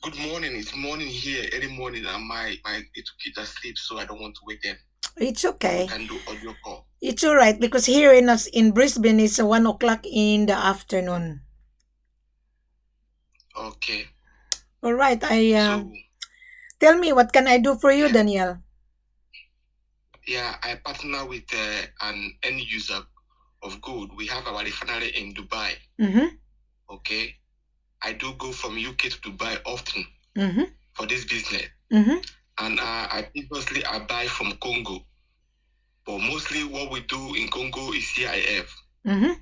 Good morning. It's morning here, early morning, and my little kids are asleep, so I don't want to wake them. It's We okay. can do audio call. It's all right because here in Brisbane it's 1 o'clock in the afternoon. Okay. All right. So Tell me, what can I do for you, Yeah. Danielle? yeah, I partner with an end user of gold. We have our refinery in Dubai. Mm-hmm. Okay. I do go from UK to Dubai often Mm-hmm. for this business, Mm-hmm. and I buy from Congo, but mostly what we do in Congo is C.I.F. Mm-hmm.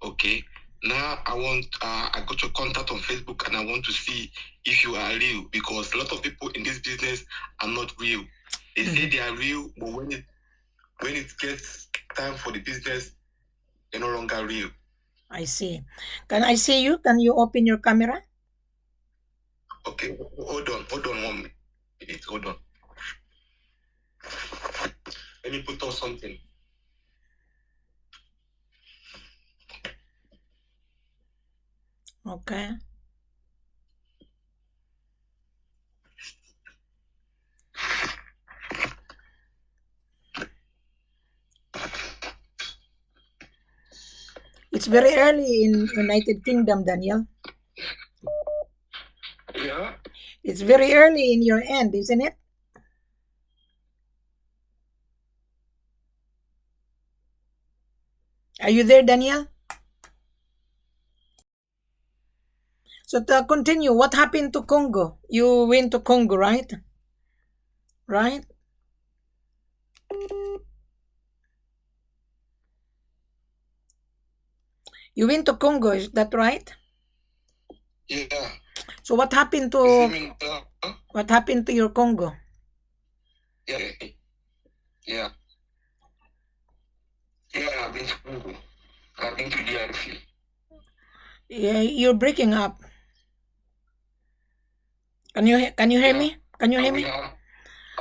Okay. Now I got your contact on Facebook, and I want to see if you are real, because a lot of people in this business are not real. They say they are real, but when it gets time for the business, they're no longer real. I see. Can I see you? Can you open your camera? Okay, hold on 1 minute. Hold on. Let me put on something. Okay. It's very early in United Kingdom, Daniel. Yeah. It's very early in your end, isn't it? Are you there, Daniel? So to continue, what happened to Congo? You went to Congo, right? Right? You went to Congo, is that right? Yeah. So what happened to what happened to your Congo? Yeah. Yeah. Yeah, I've been to Congo. I've been to DRC. Yeah, you're breaking up. Can you hear me? Can you hear me? We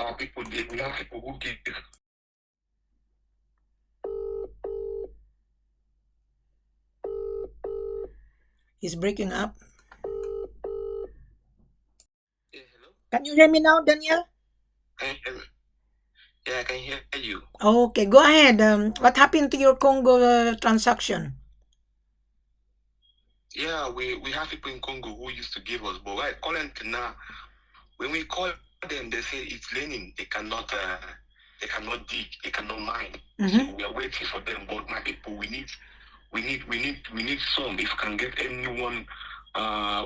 have people who give. He's breaking up. Yeah, hello? Can you hear me now, Daniel? Can you hear me? Yeah, I can hear you. Okay, go ahead. What happened to your Congo transaction? Yeah, we have people in Congo who used to give us, but right currently now, when we call them, they say it's Lenin. They cannot dig, they cannot mine. Mm-hmm. So we are waiting for them. But my people, we need some. If we can get anyone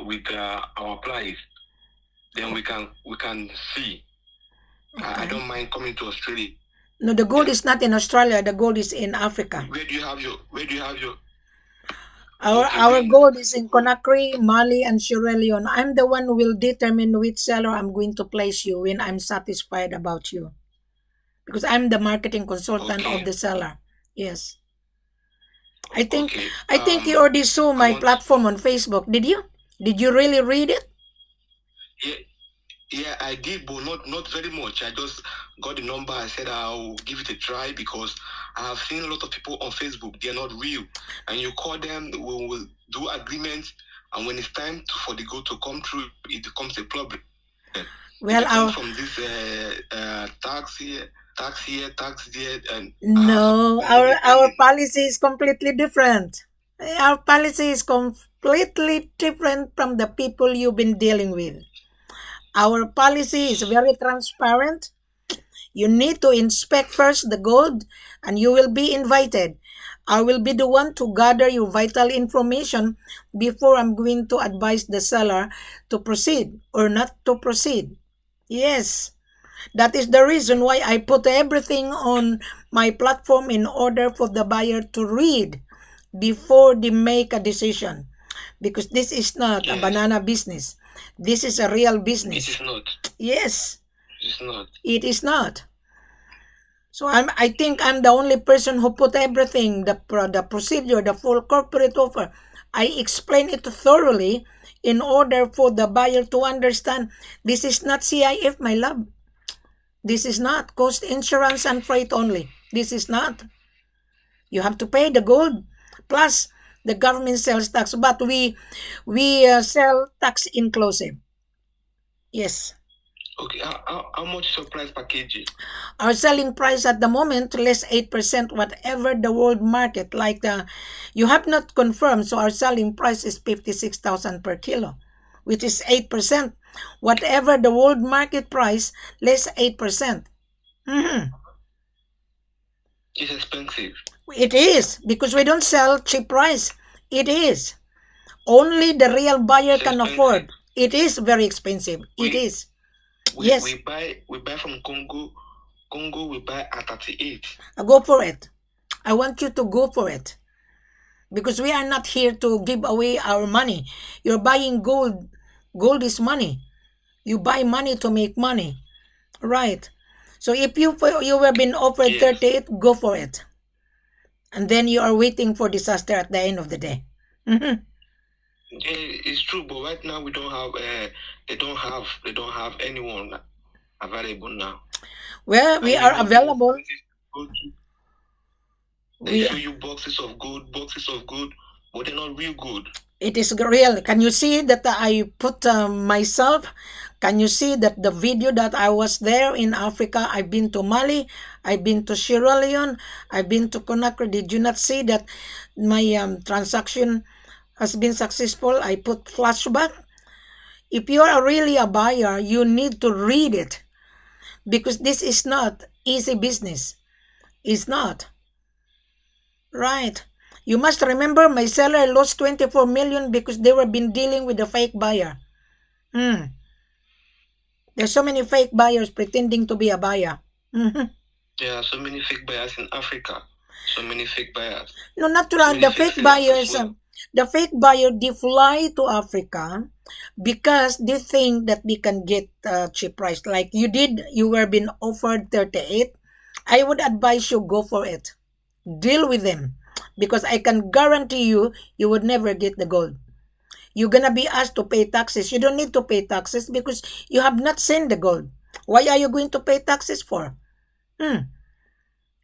with our price, then we can see. Okay. I don't mind coming to Australia. No, the gold is not in Australia. The gold is in Africa. Where do you have your? Our gold is in Conakry, Mali, and Sierra Leone. I'm the one who will determine which seller I'm going to place you when I'm satisfied about you, because I'm the marketing consultant of the seller. Yes. I think you already saw my platform on Facebook. Did you? Did you really read it? Yeah, I did, but not very much. I just got the number. I said I'll give it a try, because I have seen a lot of people on Facebook. They're not real, and you call them, we will do agreements, and when it's time for the gold to come through, it becomes a problem. Well, from this tax here, tax there, and no, our policy is completely different. Our policy is completely different from the people you've been dealing with. Our policy is very transparent. You need to inspect first the gold, and you will be invited. I will be the one to gather your vital information before I'm going to advise the seller to proceed or not to proceed. Yes. That is the reason why I put everything on my platform, in order for the buyer to read before they make a decision. Because this is not a banana business. This is a real business. It is not. Yes. It's not. It is not. So I think I'm the only person who put everything, the procedure, the full corporate offer. I explain it thoroughly in order for the buyer to understand this is not C.I.F, my love. This is not cost insurance and freight only. This is not. You have to pay the gold plus The government sells tax, but we sell tax inclusive. Yes. Okay, how much is your price per kg? Our selling price at the moment less 8%, whatever the world market. Like you have not confirmed, so our selling price is 56,000 per kilo, which is 8%. Whatever the world market price, less 8%. Mhm. It's expensive. It is because we don't sell cheap price. It is. Only the real buyer It's can expensive. afford. It is very expensive. It We is. we Yes, we buy from Congo. Congo we buy at 38. go for it. I want you to go for it because we are not here to give away our money. You're buying gold. Gold is money. You buy money to make money. Right. So if you were being offered Yes. 38, go for it. And then you are waiting for disaster at the end of the day. Mhm. Yeah, it's true, but right now we don't have. They don't have anyone available now. Well, we And you are know most available. places you go to, they We show you boxes of gold, but they're not real gold. It is real. Can you see that I put myself? Can you see that the video that I was there in Africa? I've been to Mali. I've been to Sierra Leone. I've been to Conakry. Did you not see that my transaction has been successful? I put flashback. If you are really a buyer, you need to read it because this is not easy business. It's not. Right. You must remember my seller lost 24 million because they were been dealing with a fake buyer. Hmm. There's so many fake buyers pretending to be a buyer. Mhm. There are so many fake buyers in Africa. So many fake buyers. No, not So to many the fake fake sellers as buyers. well. The fake buyer they fly to Africa because they think that they can get cheap price. Like you did, you were being offered 38. I would advise you go for it. Deal with them because I can guarantee you you would never get the gold. You're gonna be asked to pay taxes. You don't need to pay taxes because you have not seen the gold. Why are you going to pay taxes for? Hmm.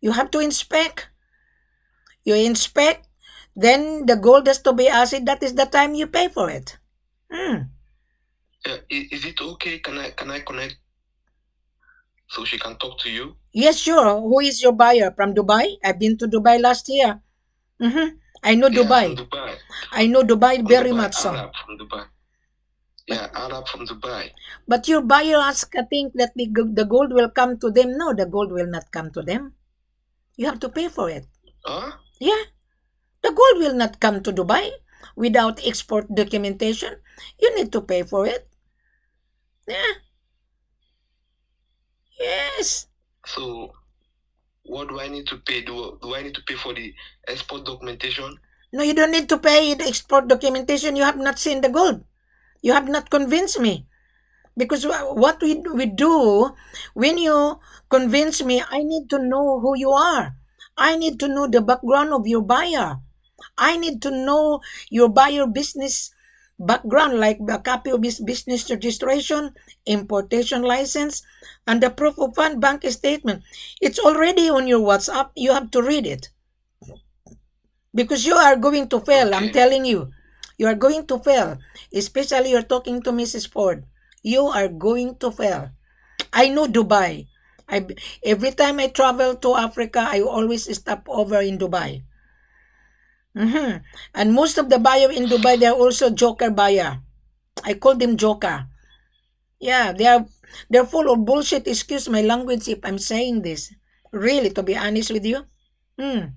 You have to inspect. You inspect, then the gold has to be acid. That is the time you pay for it. Hmm. Is it okay? Can I connect so she can talk to you? Yes, sure. Who is your buyer from Dubai? I've been to Dubai last year. I know Yeah, from Dubai. Dubai. I know Dubai From very Dubai, much so. Arab from Dubai. But Yeah, Arab from Dubai. but your buyers think that the gold will come to them. No, the gold will not come to them. You have to pay for it. Huh? Yeah, the gold will not come to Dubai without export documentation. You need to pay for it. Yeah. Yes. So what do I need to pay? Do I need to pay for the export documentation? No, you don't need to pay the export documentation. You have not seen the gold. You have not convinced me. Because what we do, when you convince me, I need to know who you are. I need to know the background of your buyer. I need to know your buyer business background, like a copy of his business registration, importation license, and the proof of fund bank statement. It's already on your WhatsApp. You have to read it because you are going to fail. I'm Okay. telling you, you are going to fail. Especially you're talking to Mrs. Ford. You are going to fail. I know Dubai. Every time I travel to Africa, I always stop over in Dubai. And most of the buyer in Dubai, they're also joker buyer. I call them joker. Yeah, they're full of bullshit. Excuse my language if I'm saying this. Really, to be honest with you. Hmm.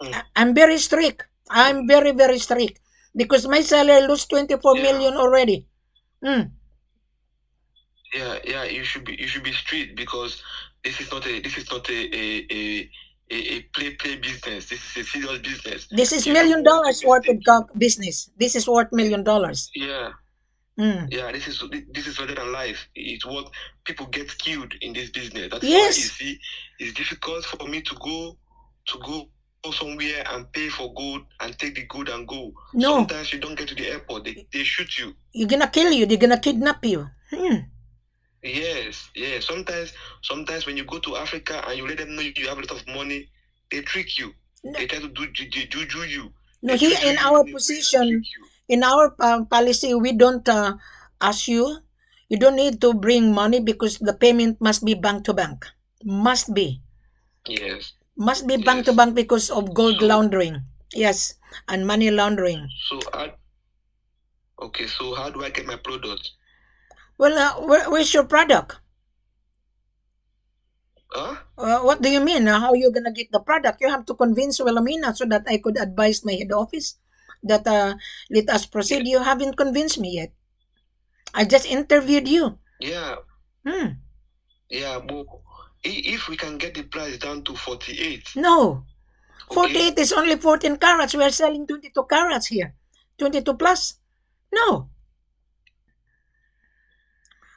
Hmm. I'm very strict. I'm very, very strict. Because my seller lost 24 Yeah. million already. Hmm. Yeah. You should be strict because this is not a play business. This is a serious business. This is You don't million want to dollars worth mistake. of business. This is worth $1 million. Yeah. Hmm. Yeah, this is better than life. It's what people get killed in this business. That's why you Yes. see it's difficult for me to go somewhere and pay for gold and take the gold and go. No. Sometimes you don't get to the airport, they shoot you. You're gonna kill you. They're gonna kidnap you. Yes. Sometimes when you go to Africa and you let them know you have a lot of money, they trick you. They try to do you. No, They here juju in you our in a way and trick position, you. in our policy, we don't ask you. You don't need to bring money because the payment must be bank to bank. Must be. Yes, Must be bank to yes. bank because of gold So laundering. Yes, and money laundering. so I okay. So how do I get my product? Well, where's your product? Huh? What do you mean? How you gonna get the product? You have to convince Wilhelmina so that I could advise my head office that let us Yeah, proceed. You haven't convinced me yet. I just interviewed you. yeah, Hmm. yeah. But if we can get the price down to 48, No. okay? 48 is only 14 carats. We are selling 22 carats here. 22 plus. No.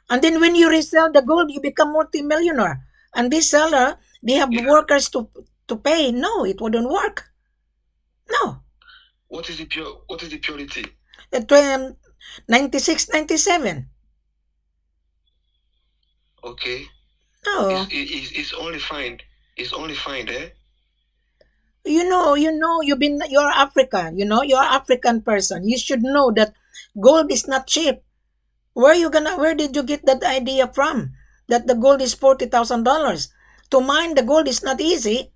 And then when you resell the gold, you become multi-millionaire. And this seller, they have Yeah. workers to pay. No, it wouldn't work. No. What is the purity? At 96, 97. Okay. No. It's only fine. It's only fine, eh? You're African, you're African person. You should know that gold is not cheap. Where did you get that idea from? That the gold is $40,000. To mine the gold is not easy.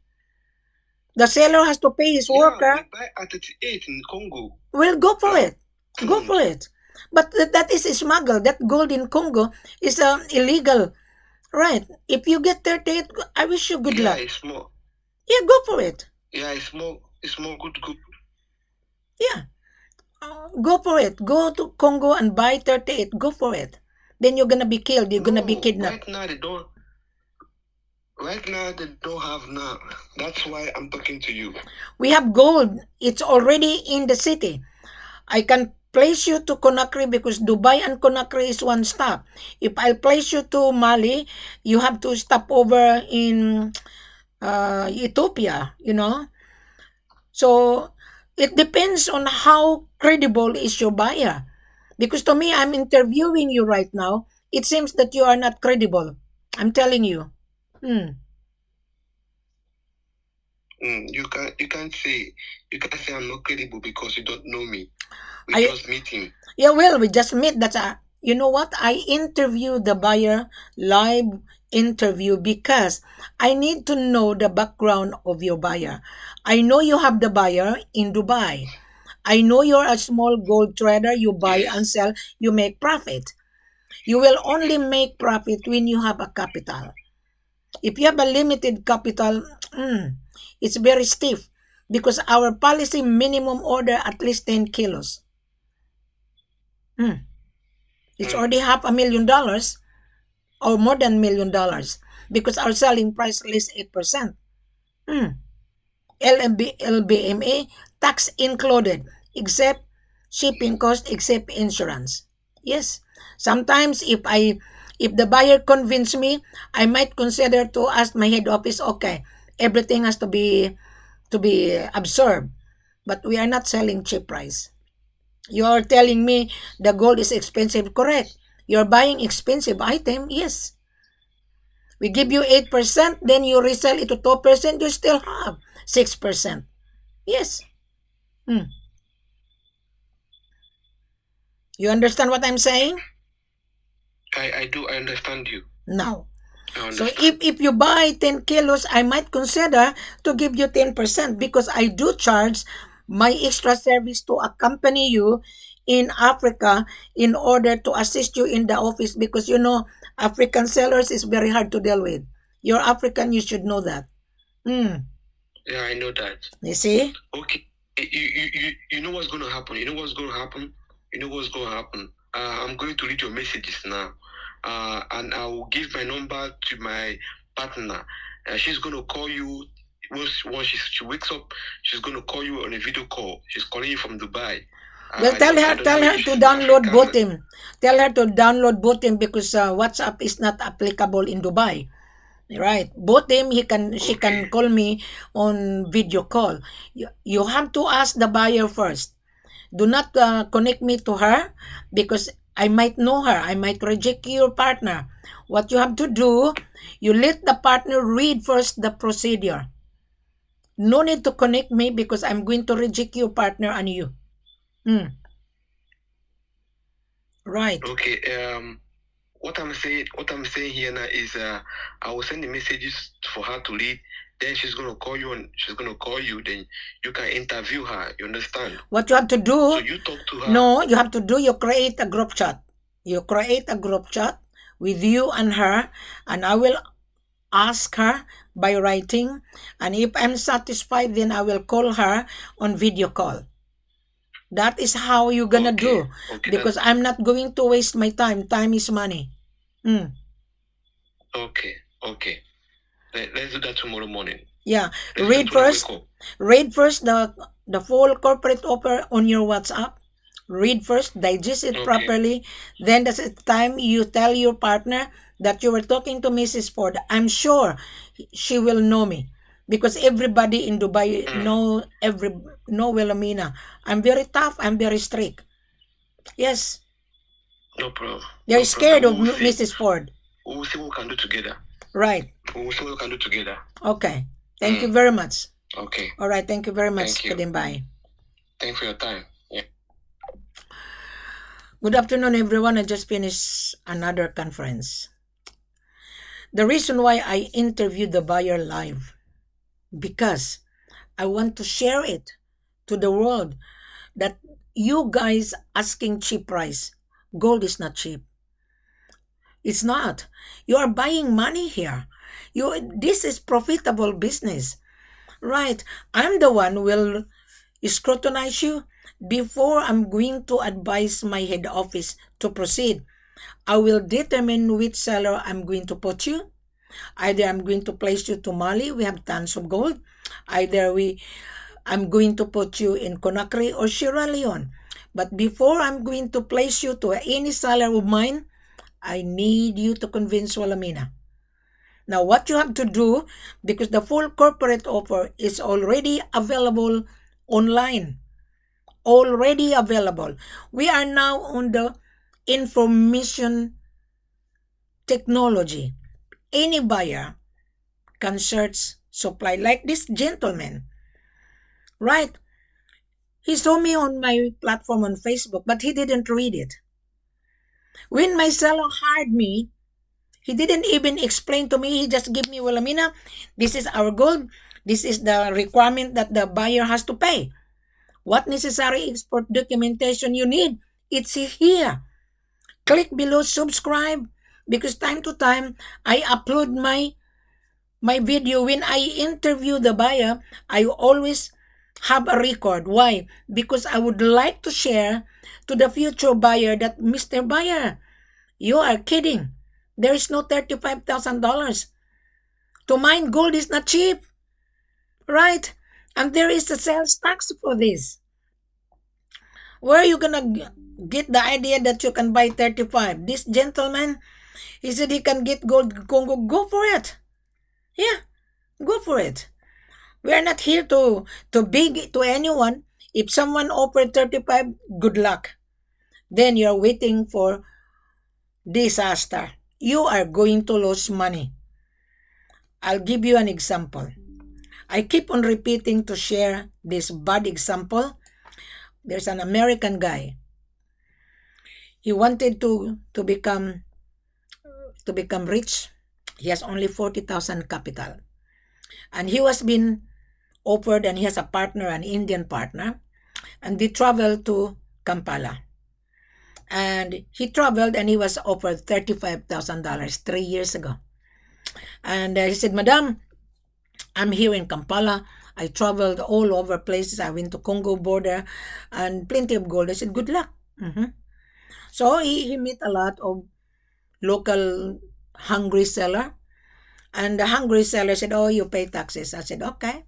The seller has to pay his Yeah, we worker. buy at 38 in Congo. Well, go for Huh? it. Go for it. But that is smuggled. That gold in Congo is illegal. Right. If you get 38, I wish you good Yeah, luck. it's more. Yeah, go for it. Yeah, it's more. It's more good. Yeah. Go for it. Go to Congo and buy 38. Go for it. Then you're gonna be killed. You're gonna be No, kidnapped. right now they don't. Right now they don't have now. That's why I'm talking to you. We have gold. It's already in the city. I can place you to Conakry because Dubai and Conakry is one stop. If I place you to Mali, you have to stop over in Ethiopia. So it depends on how credible is your buyer. Because to me, I'm interviewing you right now. It seems that you are not credible. I'm telling you. Hmm. You can't say I'm not credible because you don't know me. We I just meeting. Yeah, well, we just met. You know what? I interview the buyer live interview because I need to know the background of your buyer. I know you have the buyer in Dubai. I know you're a small gold trader. You buy and Yes. sell, you make profit. You will only make profit when you have a capital. If you have a limited capital, it's very stiff because our policy minimum order at least 10 kilos. Hmm. It's Mm, already $500,000 or more than $1 million because our selling price is 8%. Hmm. LBMA tax included except shipping cost except insurance. Yes. Sometimes if the buyer convince me, I might consider to ask my head office, okay, everything has to be absorbed. But we are not selling cheap price. You're telling me the gold is expensive, correct? You're buying expensive item, yes. We give you 8%, then you resell it to 2%, you still have 6%. Yes. Hmm. You understand what I'm saying? I do. I understand you. No. I So understand. if you buy 10 kilos, I might consider to give you 10% because I do charge my extra service to accompany you in Africa in order to assist you in the office because African sellers is very hard to deal with. You're African, you should know that. Yeah, I know that. You see? Okay. You know what's gonna happen. You know what's gonna happen. You know what's gonna happen. I'm going to read your messages now. And I will give my number to my partner. She's gonna call you once she wakes up. She's gonna call you on a video call. She's calling you from Dubai. Well, I tell don't her I don't tell know her if to she's download African. Botim. Tell her to download Botim because WhatsApp is not applicable in Dubai. Right. Botim, she Okay. can call me on video call. You have to ask the buyer first. Do not connect me to her because I might know her. I might reject your partner. What you have to do, you let the partner read first the procedure. No need to connect me because I'm going to reject your partner and you. Right. Okay. What I'm saying here now is I will send the messages for her to read. Then she's gonna call you and she's gonna call you. Then you can interview her. You understand? What you have to do? So you talk to her. No, you have to do. You create a group chat. You create a group chat with you and her, and I will ask her by writing. And if I'm satisfied, then I will call her on video call. That is how you're gonna do. Okay, because I'm not going to waste my time. Time is money. Okay. Let's do that tomorrow morning. Yeah. Read first the full corporate offer on your WhatsApp. Read first, digest it properly. Then that's the time you tell your partner that you were talking to Mrs. Ford. I'm sure she will know me because everybody in Dubai know Wilhelmina. I'm very tough. I'm very strict. Yes. No problem. They're scared of Mrs. Ford. We'll see what we can do together. Right. We'll see what we can do together. Okay. Thank you very much. Okay. All right. Thank you very much. Thank you. Bye. Thanks for your time. Yeah. Good afternoon, everyone. I just finished another conference. The reason why I interviewed the buyer live, because I want to share it to the world that you guys asking cheap price. Gold is not cheap. It's not. You are buying money here. This is profitable business. Right. I'm the one who will scrutinize you before I'm going to advise my head office to proceed. I will determine which seller I'm going to put you. Either I'm going to place you to Mali. We have tons of gold. Either I'm going to put you in Conakry or Sierra Leone. But before I'm going to place you to any seller of mine, I need you to convince Wilhelmina. Now, what you have to do, because the full corporate offer is already available online. Already available. We are now on the information technology. Any buyer can search supply like this gentleman. Right? He saw me on my platform on Facebook, but he didn't read it. When my seller hired me, he didn't even explain to me. He just gave me, Wilhelmina, this is our gold. This is the requirement that the buyer has to pay. What necessary export documentation you need, it's here. Click below, subscribe, because time to time, I upload my video. When I interview the buyer, I always have a record. Why? Because I would like to share to the future buyer that, Mr. Buyer, you are kidding. There is no $35,000. To mine gold is not cheap. Right? And there is a sales tax for this. Where are you going to get the idea that you can buy 35? This gentleman, he said he can get gold Congo. Go for it. Yeah, go for it. We are not here to beg to anyone. If someone offered 35, good luck. Then you're waiting for disaster. You are going to lose money. I'll give you an example. I keep on repeating to share this bad example. There's an American guy. He wanted to become rich. He has only 40,000 capital. And he was being offered, and he has a partner, an Indian partner, and they traveled to Kampala. And he traveled and he was offered $35,000 3 years ago. And he said, Madam, I'm here in Kampala. I traveled all over places. I went to Congo border and plenty of gold. I said, good luck. So he met a lot of local hungry seller. And the hungry seller said, oh, you pay taxes. I said, okay,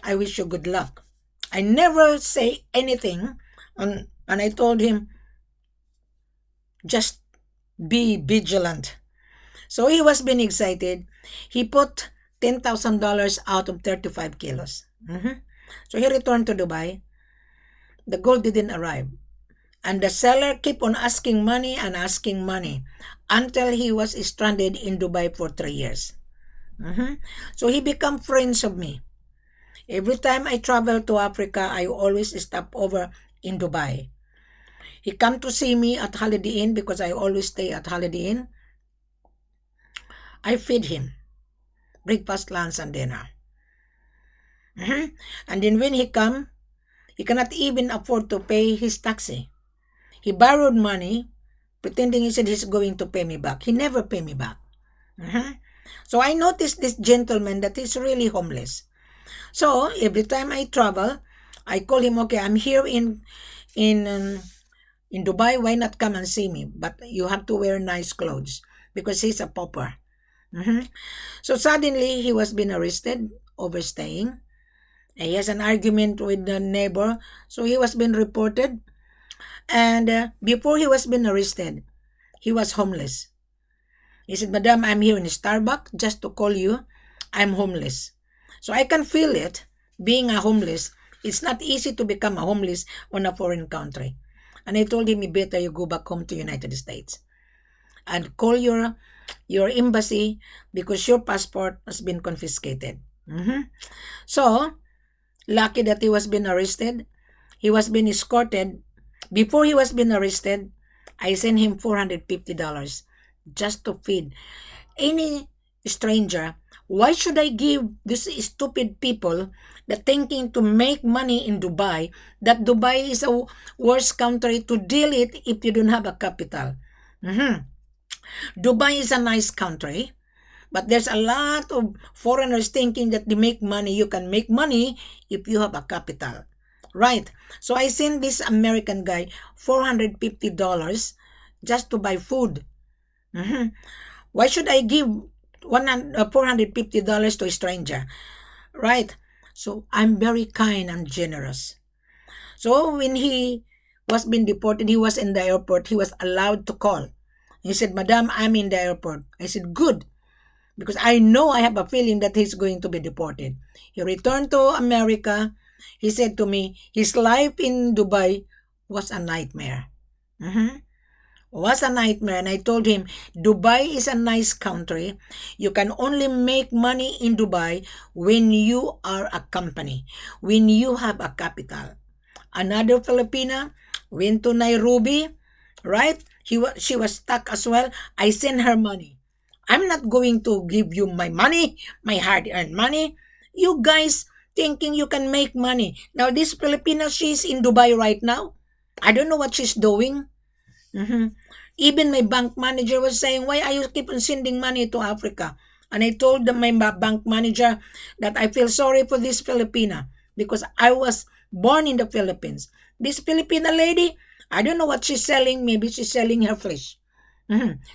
I wish you good luck. I never say anything. And I told him, just be vigilant. So he was being excited. He put $10,000 out of 35 kilos. So he returned to Dubai. The gold didn't arrive. And the seller kept on asking money and asking money until he was stranded in Dubai for 3 years. So he became friends of me. Every time I travel to Africa, I always stop over in Dubai. He come to see me at Holiday Inn because I always stay at Holiday Inn. I feed him breakfast, lunch, and dinner. And then when he come, he cannot even afford to pay his taxi. He borrowed money, pretending he said he's going to pay me back. He never pay me back. So I noticed this gentleman that is really homeless. So every time I travel, I call him. Okay, I'm here in in Dubai. Why not come and see me? But you have to wear nice clothes because he's a pauper. So suddenly he was being arrested overstaying. He has an argument with the neighbor, so he was being reported. And before he was being arrested, he was homeless. He said, "Madam, I'm here in Starbucks just to call you. I'm homeless." So I can feel it. Being a homeless, it's not easy to become a homeless on a foreign country. And I told him, better you go back home to United States and call your embassy because your passport has been confiscated. So lucky that he was being arrested. He was being escorted. Before he was being arrested, I sent him $450 just to feed any stranger. Why should I give these stupid people that thinking to make money in Dubai, that Dubai is a worse country to deal it if you don't have a capital? Dubai is a nice country, but there's a lot of foreigners thinking that they make money. You can make money if you have a capital. Right. So I sent this American guy $450 just to buy food. Why should I give $450 to a stranger? Right. So I'm very kind and generous. So when he was being deported, he was in the airport. He was allowed to call. He said, "Madam, I'm in the airport." I said, "Good." Because I know I have a feeling that he's going to be deported. He returned to America. He said to me, his life in Dubai was a nightmare. Was a nightmare. And I told him, Dubai is a nice country. You can only make money in Dubai when you are a company, when you have a capital. Another Filipina went to Nairobi, right? She was stuck as well. I sent her money. I'm not going to give you my money, my hard-earned money. You guys thinking you can make money. Now, this Filipina, she's in Dubai right now. I don't know what she's doing. Even my bank manager was saying, "Why are you keep on sending money to Africa?" And I told my bank manager that I feel sorry for this Filipina because I was born in the Philippines. This Filipina lady, I don't know what she's selling. Maybe she's selling her flesh.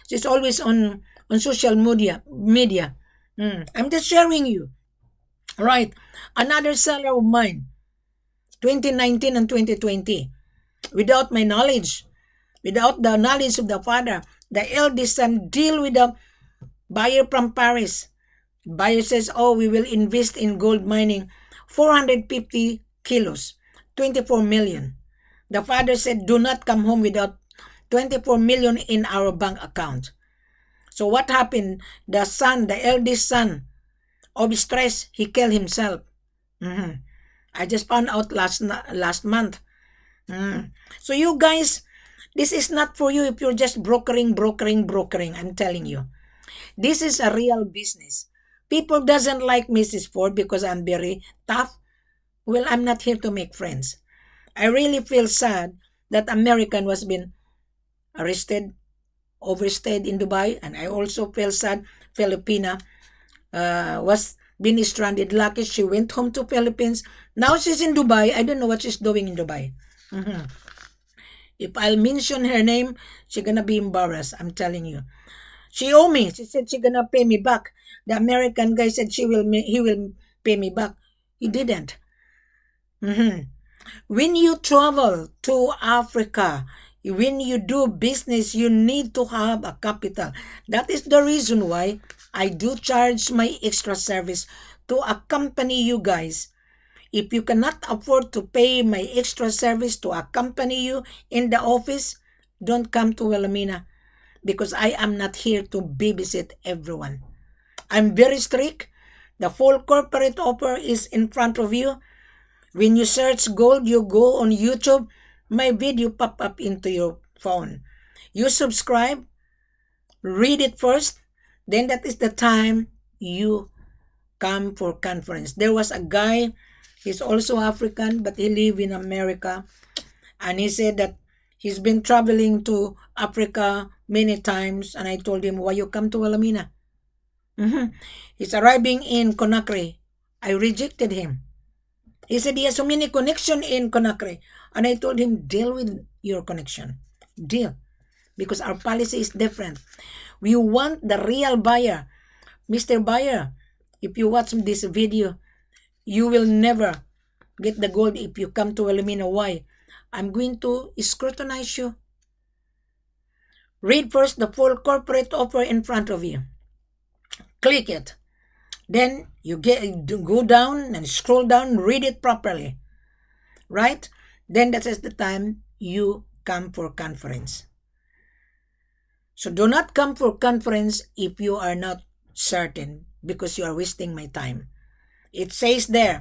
She's always on social media. I'm just sharing you. Right. Another seller of mine, 2019 and 2020, without my knowledge, without the knowledge of the father, the eldest son deal with the buyer from Paris. Buyer says, "Oh, we will invest in gold mining, 450 kilos, 24 million. The father said, "Do not come home without 24 million in our bank account." So what happened? The son, the eldest son, of stress, he killed himself. I just found out last month. So you guys, this is not for you if you're just brokering. I'm telling you, this is a real business. People doesn't like Mrs. Ford because I'm very tough. Well, I'm not here to make friends. I really feel sad that American was been arrested, overstayed in Dubai, and I also feel sad Filipina was being stranded. Lucky she went home to Philippines. Now she's in Dubai. I don't know what she's doing in Dubai. If I'll mention her name, she's gonna be embarrassed. I'm telling you. She owe me. She said she's gonna pay me back. The American guy said he will pay me back. He didn't. When you travel to Africa, when you do business, you need to have a capital. That is the reason why I do charge my extra service to accompany you guys. If you cannot afford to pay my extra service to accompany you in the office, don't come to Wilhelmina because I am not here to babysit everyone. I'm very strict. The full corporate offer is in front of you. When you search gold, you go on YouTube, my video pop up into your phone. You subscribe, read it first, then that is the time you come for conference. There was a guy, he's also African, but he live in America, and he said that he's been traveling to Africa many times, and I told him, why you come to Wilhelmina? He's arriving in Conakry. I rejected him. He said he has so many connection in Conakry. And I told him, deal with your connection. Deal. Because our policy is different. We want the real buyer. Mr. Buyer, if you watch this video, you will never get the gold if you come to Wilhelmina. Why? I'm going to scrutinize you. Read first the full corporate offer in front of you. Click it. Then you go down and scroll down, read it properly. Right? Then that is the time you come for conference. So do not come for conference if you are not certain, because you are wasting my time. It says there,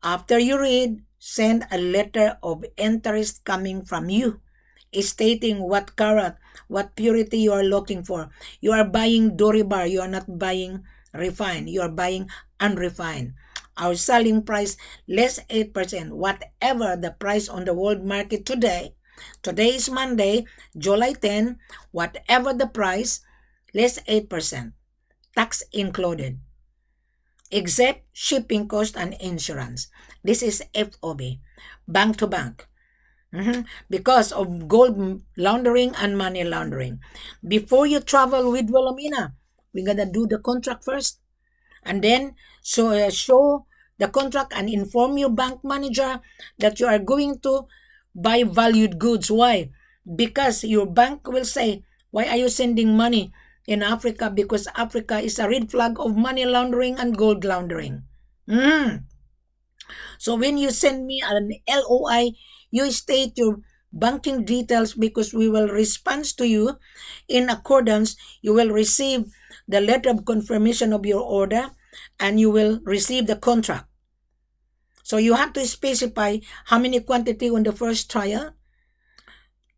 after you read, send a letter of interest coming from you, stating what carat, what purity you are looking for. You are buying Dore bar. You are not buying refined. You are buying unrefined. Our selling price less 8%. Whatever the price on the world market today. Today is Monday, July 10. Whatever the price, less 8%. Tax included. Except shipping cost and insurance. This is F.O.B. Bank to bank. Because of gold laundering and money laundering. Before you travel with Wilhelmina, we're gonna do the contract first, and then show the contract and inform your bank manager that you are going to buy valued goods. Why? Because your bank will say, why are you sending money in Africa? Because Africa is a red flag of money laundering and gold laundering. So when you send me an LOI, you state your banking details, because we will respond to you in accordance. You will receive the letter of confirmation of your order, and you will receive the contract. So you have to specify how many quantity on the first trial.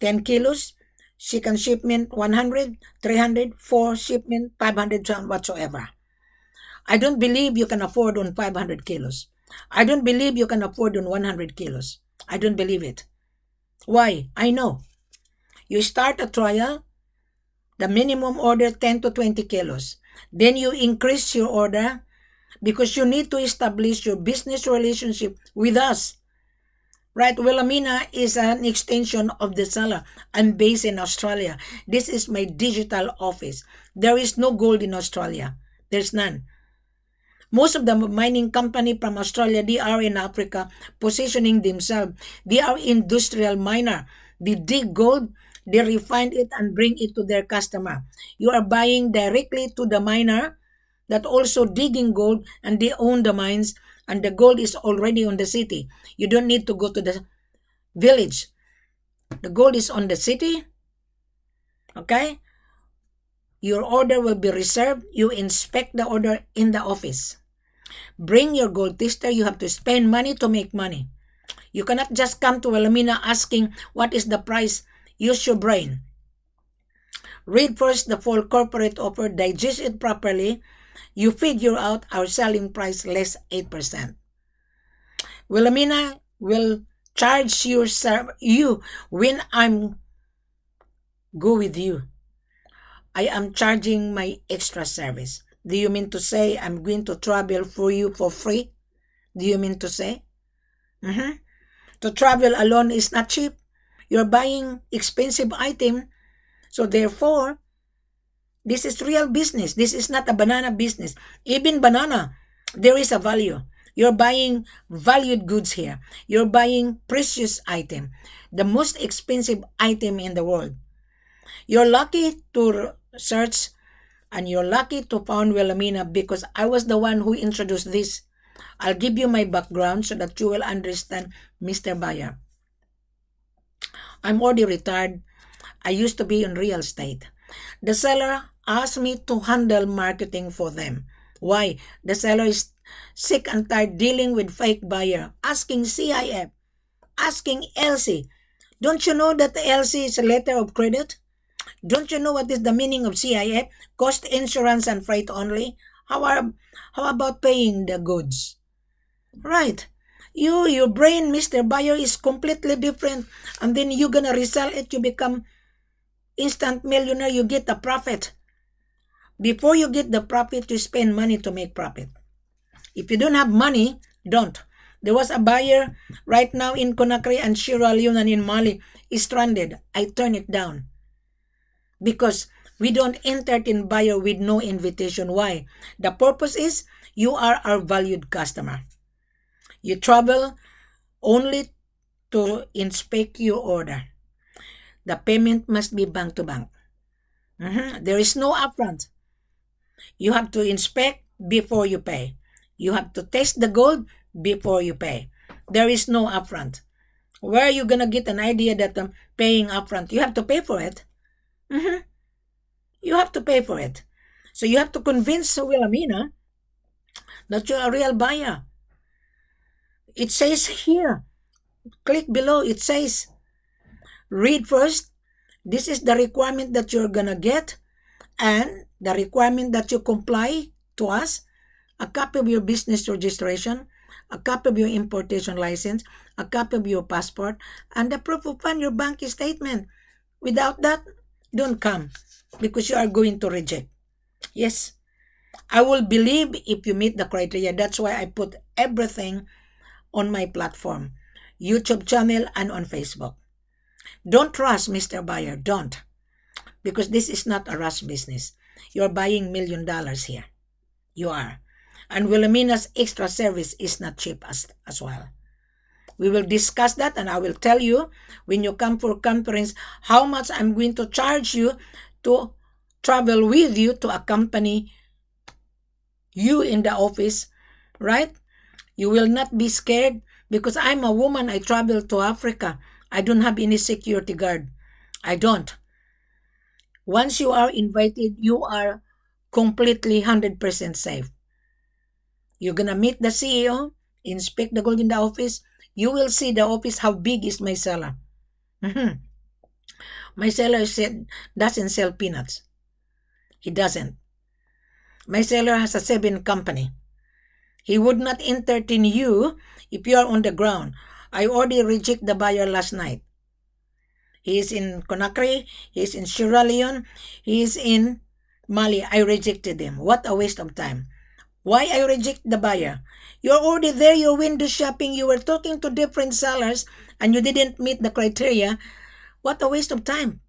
10 kilos, second shipment 100, 300, 4 shipment 500, whatsoever. I don't believe you can afford on 500 kilos. I don't believe you can afford on 100 kilos. I don't believe it. Why? I know. You start a trial, the minimum order 10 to 20 kilos. Then you increase your order, because you need to establish your business relationship with us. Right? Wilhelmina is an extension of the seller. I'm based in Australia. This is my digital office. There is no gold in Australia. There's none. Most of the mining company from Australia, they are in Africa positioning themselves. They are industrial miner. They dig gold, they refine it and bring it to their customer. You are buying directly to the miner that also digging gold, and they own the mines, and the gold is already on the city. You don't need to go to the village. The gold is on the city. Okay? Your order will be reserved. You inspect the order in the office. Bring your gold tester. You have to spend money to make money. You cannot just come to Wilhelmina asking what is the price. Use your brain. Read first the full corporate offer, digest it properly. You figure out our selling price less 8%. Wilhelmina will charge you when I'm go with you. I am charging my extra service. Do you mean to say I'm going to travel for you for free? Do you mean to say? To travel alone is not cheap. You're buying expensive item. So therefore, this is real business. This is not a banana business. Even banana, there is a value. You're buying valued goods here. You're buying precious item. The most expensive item in the world. You're lucky to search, and you're lucky to found Wilhelmina, because I was the one who introduced this. I'll give you my background so that you will understand, Mr. Buyer. I'm already retired. I used to be in real estate. The seller asked me to handle marketing for them. Why? The seller is sick and tired dealing with fake buyer, asking C.I.F, asking LC. Don't you know that the LC is a letter of credit? Don't you know what is the meaning of C.I.F? Cost, insurance, and freight only. How about paying the goods? Right. Your brain, Mr. Buyer, is completely different. And then you're gonna resell it, you become instant millionaire, you get a profit. Before you get the profit, you spend money to make profit. If you don't have money, don't. There was a buyer right now in Conakry and Sierra Leone and in Mali is stranded. I turn it down because we don't entertain buyer with no invitation. Why? The purpose is you are our valued customer. You travel only to inspect your order. The payment must be bank to bank. There is no upfront. You have to inspect before you pay. You have to test the gold before you pay. There is no upfront. Where are you gonna get an idea that I'm paying upfront? You have to pay for it. You have to pay for it. So you have to convince Wilhelmina that you're a real buyer. It says here, click below, it says, read first. This is the requirement that you're gonna get, and the requirement that you comply to us, a copy of your business registration, a copy of your importation license, a copy of your passport, and the proof of fund, your bank statement. Without that, don't come because you are going to reject. Yes, I will believe if you meet the criteria. That's why I put everything on my platform, YouTube channel and on Facebook. Don't trust Mr. Buyer, don't. Because this is not a rush business. You're buying $1 million here. You are. And Wilhelmina's extra service is not cheap as well. We will discuss that and I will tell you when you come for conference how much I'm going to charge you to travel with you to accompany you in the office, right? You will not be scared because I'm a woman. I travel to Africa. I don't have any security guard. I don't. Once you are invited, you are completely 100% safe. You're gonna meet the CEO, inspect the gold in the office. You will see the office, how big is my seller. My seller doesn't sell peanuts. He doesn't. My seller has a 7 company. He would not entertain you if you are on the ground. I already reject the buyer last night. He is in Conakry. He is in Sierra Leone. He is in Mali. I rejected him. What a waste of time. Why I reject the buyer? You're already there. You're window shopping. You were talking to different sellers and you didn't meet the criteria. What a waste of time.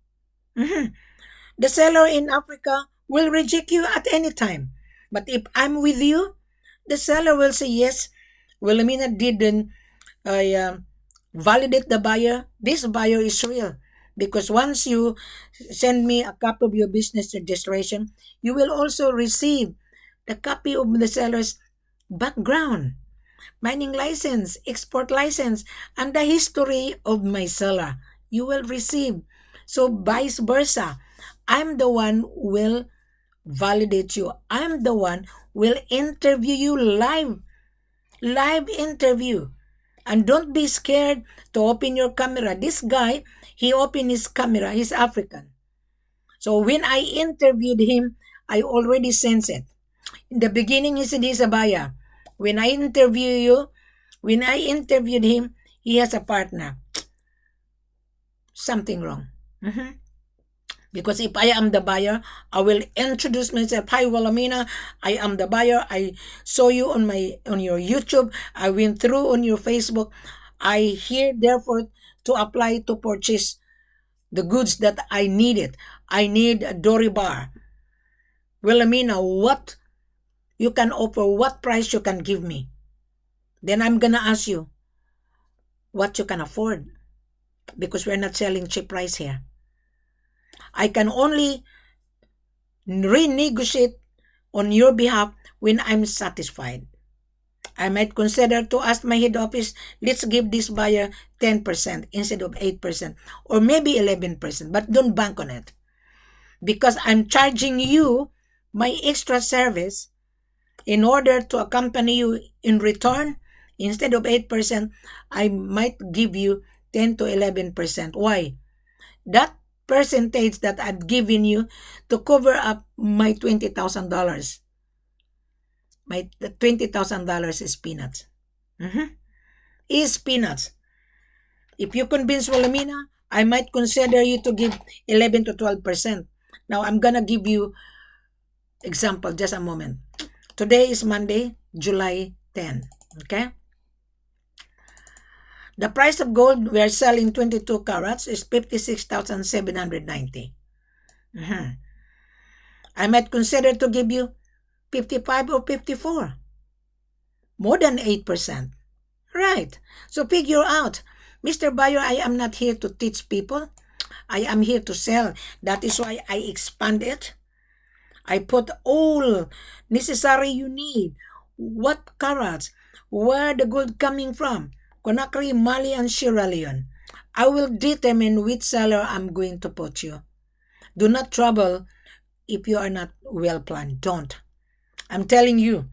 The seller in Africa will reject you at any time. But if I'm with you, the seller will say, yes, Wilhelmina didn't validate the buyer. This buyer is real. Because once you send me a copy of your business registration, you will also receive the copy of the seller's background, mining license, export license, and the history of my seller. You will receive. So vice versa. I'm the one who will validate you. I'm the one will interview you live interview. And don't be scared to open your camera. This guy, he opened his camera. He's African. So when I interviewed him, I already sensed it. In the beginning, he said he's a buyer. When I interviewed him, he has a partner. Something wrong. Because if I am the buyer, I will introduce myself. Hi, Wilhelmina. I am the buyer. I saw you on your YouTube. I went through on your Facebook. I here therefore to apply to purchase the goods that I needed. I need a Dore bar. Wilhelmina, what you can offer, what price you can give me. Then I'm gonna ask you what you can afford. Because we're not selling cheap price here. I can only renegotiate on your behalf when I'm satisfied. I might consider to ask my head office, let's give this buyer 10% instead of 8% or maybe 11%, but don't bank on it. Because I'm charging you my extra service In order to accompany you in return, instead of 8%, I might give you 10 to 11%. Why? That percentage that I've given you to cover up my $20,000. My the $20,000 is peanuts. Mhm. Is peanuts. If you convince Wilhelmina, I might consider you to give 11 to 12%. Now, I'm going to give you example, just a moment. Today is Monday, July 10. Okay? The price of gold we are selling 22 carats is 56,790. Mhm. I might consider to give you 55 or 54. More than 8%. Right. So figure out. Mr. Buyer, I am not here to teach people. I am here to sell. That is why I expand it. I put all necessary you need. What carats? Where the gold coming from? Conakry, Mali, and Sierra Leone. I will determine which seller I'm going to put you. Do not trouble if you are not well planned. Don't. I'm telling you,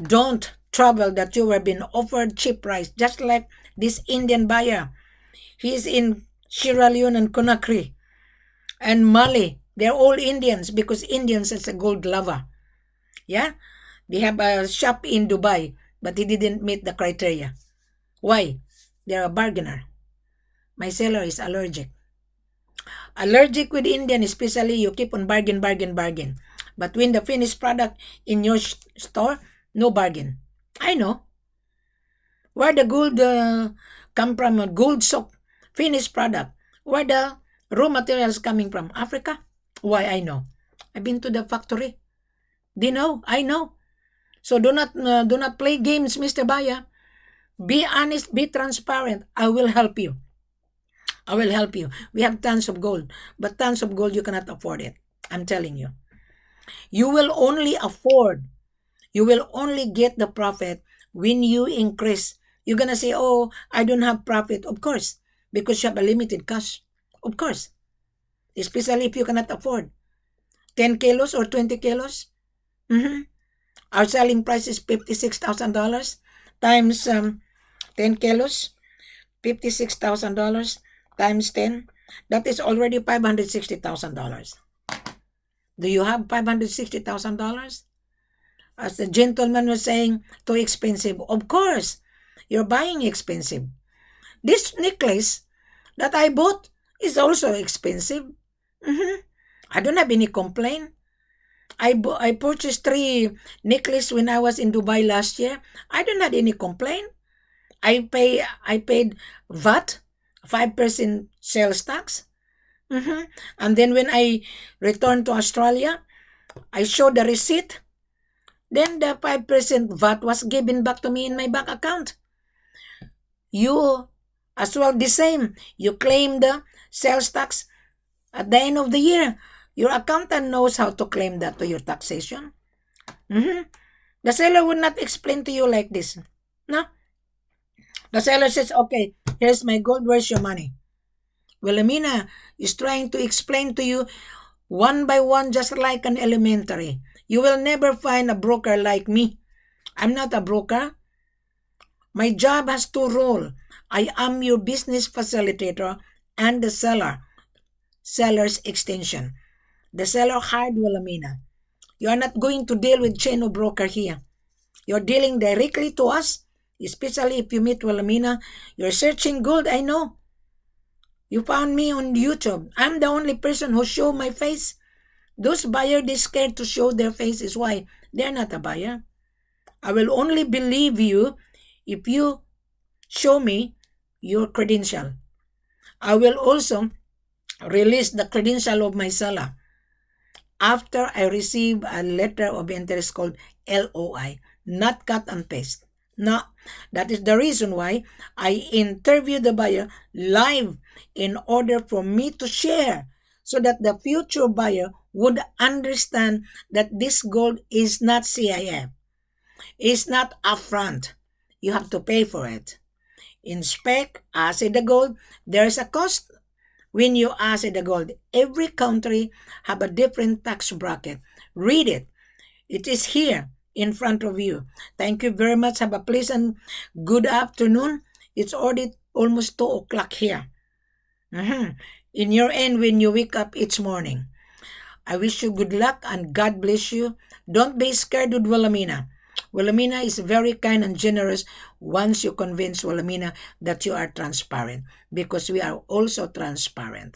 don't trouble that you were being offered cheap price, just like this Indian buyer. He's in Sierra Leone and Conakry and Mali. They're all Indians because Indians is a gold lover. Yeah? They have a shop in Dubai, but he didn't meet the criteria. Why? They're a bargainer. My seller is allergic. Allergic with Indian, especially you keep on bargain, bargain, bargain. But when the finished product in your store, no bargain. I know. Where the gold come from, gold soap, finished product. Where the raw materials coming from? Africa? Why I know. I've been to the factory. They know. I know. So do not play games, Mr. Baya. Be honest, be transparent. I will help you. I will help you. We have tons of gold, but tons of gold you cannot afford it. I'm telling you. You will only afford. You will only get the profit when you increase. You're gonna say, "Oh, I don't have profit." Of course, because you have a limited cash. Of course, especially if you cannot afford 10 kilos or 20 kilos. Mhm. Our selling price is $56,000 times 10 kilos, $56,000 times 10. That is already $560,000. Do you have $560,000? As the gentleman was saying, too expensive. Of course, you're buying expensive. This necklace that I bought is also expensive. Mhm. I don't have any complaint. I purchased 3 necklaces when I was in Dubai last year. I don't have any complaint. I paid VAT, 5% sales tax. Mhm. And then when I returned to Australia, I showed the receipt. Then the 5% VAT was given back to me in my bank account. You as well the same. You claim the sales tax at the end of the year. Your accountant knows how to claim that to your taxation. Mhm. The seller would not explain to you like this. No. The seller says, okay, here's my gold, where's your money? Well, Amina is trying to explain to you one by one, just like an elementary. You will never find a broker like me. I'm not a broker. My job has two roles. I am your business facilitator and the seller's extension. The seller hired Wilhelmina. You are not going to deal with chain of broker here. You're dealing directly to us, especially if you meet Wilhelmina. You're searching gold, I know. You found me on YouTube. I'm the only person who show my face. Those buyers, they scared to show their faces. Why? They're not a buyer. I will only believe you if you show me your credential. I will also release the credential of my seller after I receive a letter of interest called LOI, not cut and paste. No, that is the reason why I interview the buyer live in order for me to share so that the future buyer would understand that this gold is not C.I.F. It's not upfront. You have to pay for it. Inspect, assay the gold. There's a cost when you assay the gold. Every country have a different tax bracket. Read it. It is here in front of you. Thank you very much. Have a pleasant good afternoon. It's already almost 2 o'clock here. In your end, when you wake up each morning, I wish you good luck and God bless you. Don't be scared with Wilhelmina. Wilhelmina is very kind and generous once you convince Wilhelmina that you are transparent, because we are also transparent.